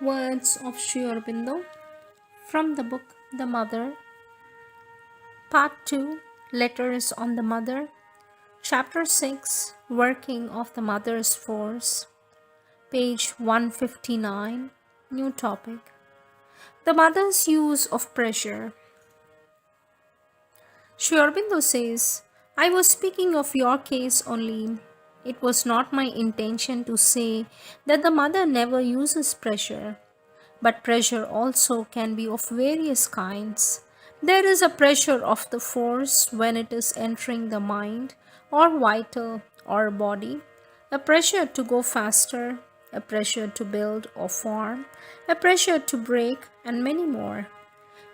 Words of Sri Aurobindo from the book The Mother, Part 2, Letters on the Mother, Chapter 6, Working of the Mother's Force, page 159, new topic. The Mother's Use of Pressure. Sri Aurobindo says, I was speaking of your case only. It was not my intention to say that the mother never uses pressure. But pressure also can be of various kinds. There is a pressure of the force when it is entering the mind or vital or body, a pressure to go faster, a pressure to build or form, a pressure to break, and many more.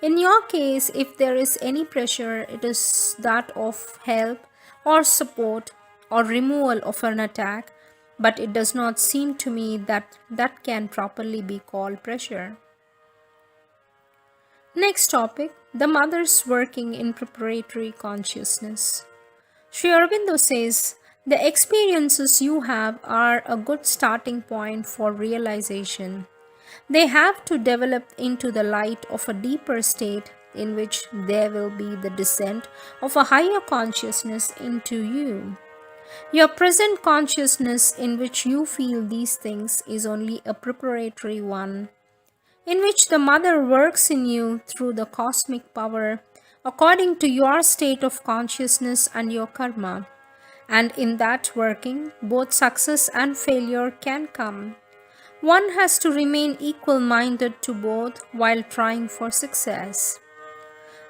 In your case, if there is any pressure, it is that of help or support or removal of an attack, but it does not seem to me that that can properly be called pressure. Next topic, the mother's working in preparatory consciousness. Sri Aurobindo says, the experiences you have are a good starting point for realization. They have to develop into the light of a deeper state in which there will be the descent of a higher consciousness into you. Your present consciousness in which you feel these things is only a preparatory one, in which the Mother works in you through the cosmic power according to your state of consciousness and your karma. And in that working, both success and failure can come. One has to remain equal minded to both while trying for success.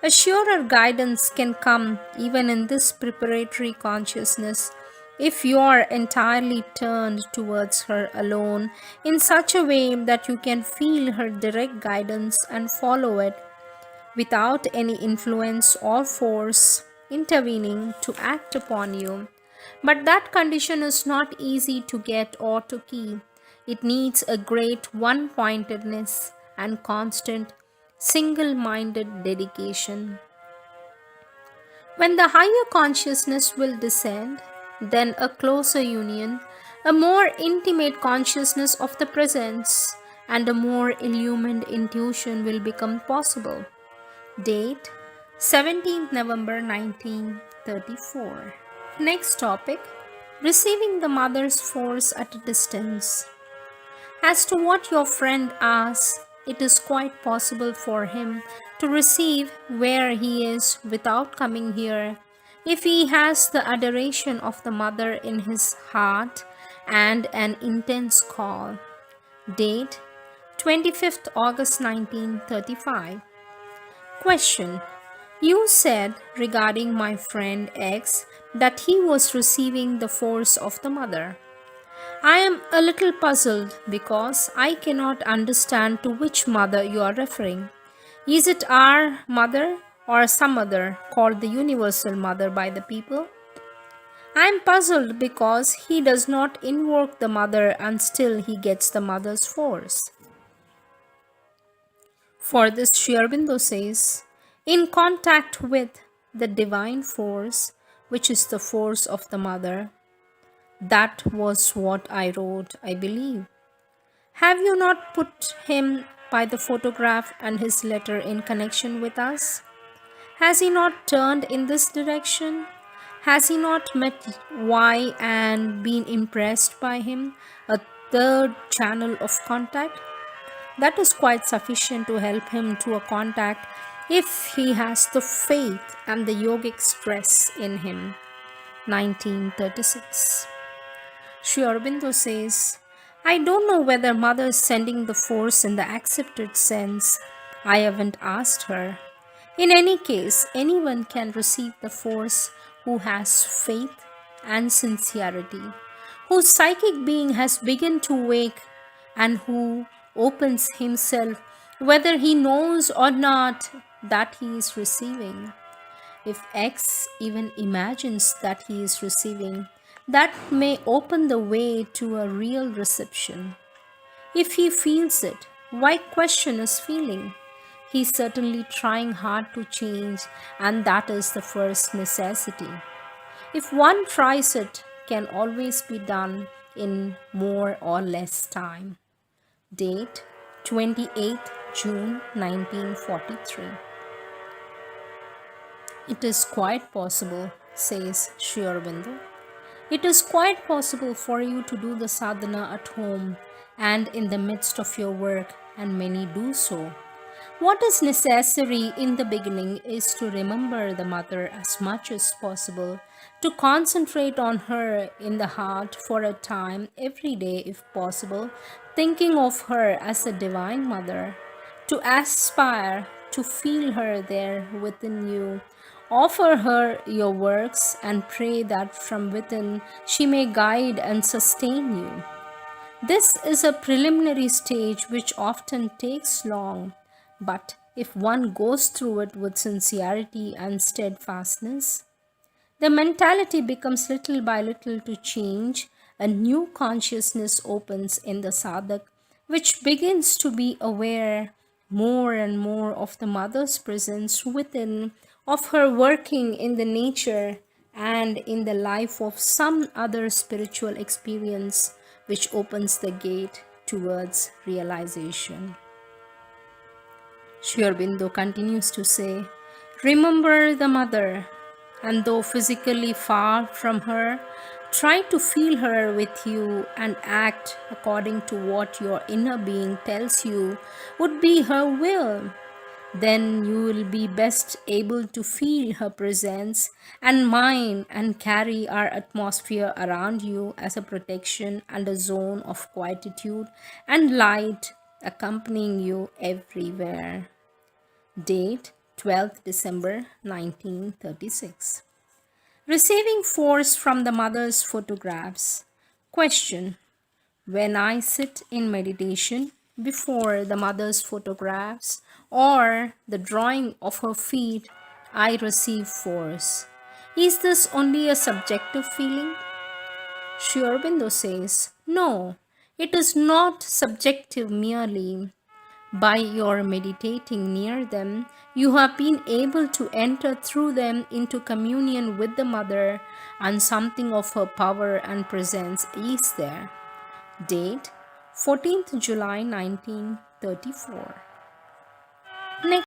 A surer guidance can come even in this preparatory consciousness if you are entirely turned towards her alone in such a way that you can feel her direct guidance and follow it without any influence or force intervening to act upon you. But that condition is not easy to get or to keep. It needs a great one pointedness and constant single minded dedication. When the higher consciousness will descend, then a closer union, a more intimate consciousness of the presence, and a more illumined intuition will become possible. Date 17th November 1934. Next topic, receiving the mother's force at a distance. As to what your friend asks, it is quite possible for him to receive where he is without coming here, if he has the adoration of the mother in his heart and an intense call. Date 25th August 1935. Question. You said regarding my friend X that he was receiving the force of the mother. I am a little puzzled because I cannot understand to which mother you are referring. Is it our mother or some other called the universal mother by the people? I am puzzled because he does not invoke the mother and still he gets the mother's force. For this Sri Aurobindo says, in contact with the divine force, which is the force of the mother, that was what I wrote, I believe. Have you not put him by the photograph and his letter in connection with us? Has he not turned in this direction? Has he not met Y and been impressed by him, a third channel of contact? That is quite sufficient to help him to a contact if he has the faith and the yogic stress in him. 1936. Sri Aurobindo says, I don't know whether mother is sending the force in the accepted sense. I haven't asked her. In any case, anyone can receive the force who has faith and sincerity, whose psychic being has begun to wake, and who opens himself, whether he knows or not, that he is receiving. If X even imagines that he is receiving, that may open the way to a real reception. If he feels it, why question his feeling? He is certainly trying hard to change, and that is the first necessity. If one tries, it can always be done in more or less time. Date 28th June 1943. It is quite possible, says Sri Aurobindo. It is quite possible for you to do the sadhana at home and in the midst of your work, and many do so. What is necessary in the beginning is to remember the mother as much as possible, to concentrate on her in the heart for a time every day if possible, thinking of her as a divine mother, to aspire to feel her there within you. Offer her your works and pray that from within she may guide and sustain you. This is a preliminary stage which often takes long, but if one goes through it with sincerity and steadfastness, the mentality becomes little by little to change. A new consciousness opens in the sadhak, which begins to be aware more and more of the mother's presence within, of her working in the nature and in the life of some other spiritual experience, which opens the gate towards realization. Sri Aurobindo continues to say, remember the mother, and though physically far from her, try to feel her with you and act according to what your inner being tells you would be her will. Then you will be best able to feel her presence and mine and carry our atmosphere around you as a protection and a zone of quietude and light accompanying you everywhere. Date 12th December 1936. Receiving force from the mother's photographs. Question. When I sit in meditation before the mother's photographs or the drawing of her feet, I receive force. Is this only a subjective feeling? Sri Aurobindo says, no, it is not subjective merely. By your meditating near them, you have been able to enter through them into communion with the mother, and something of her power and presence is there. Date 14th July 1934.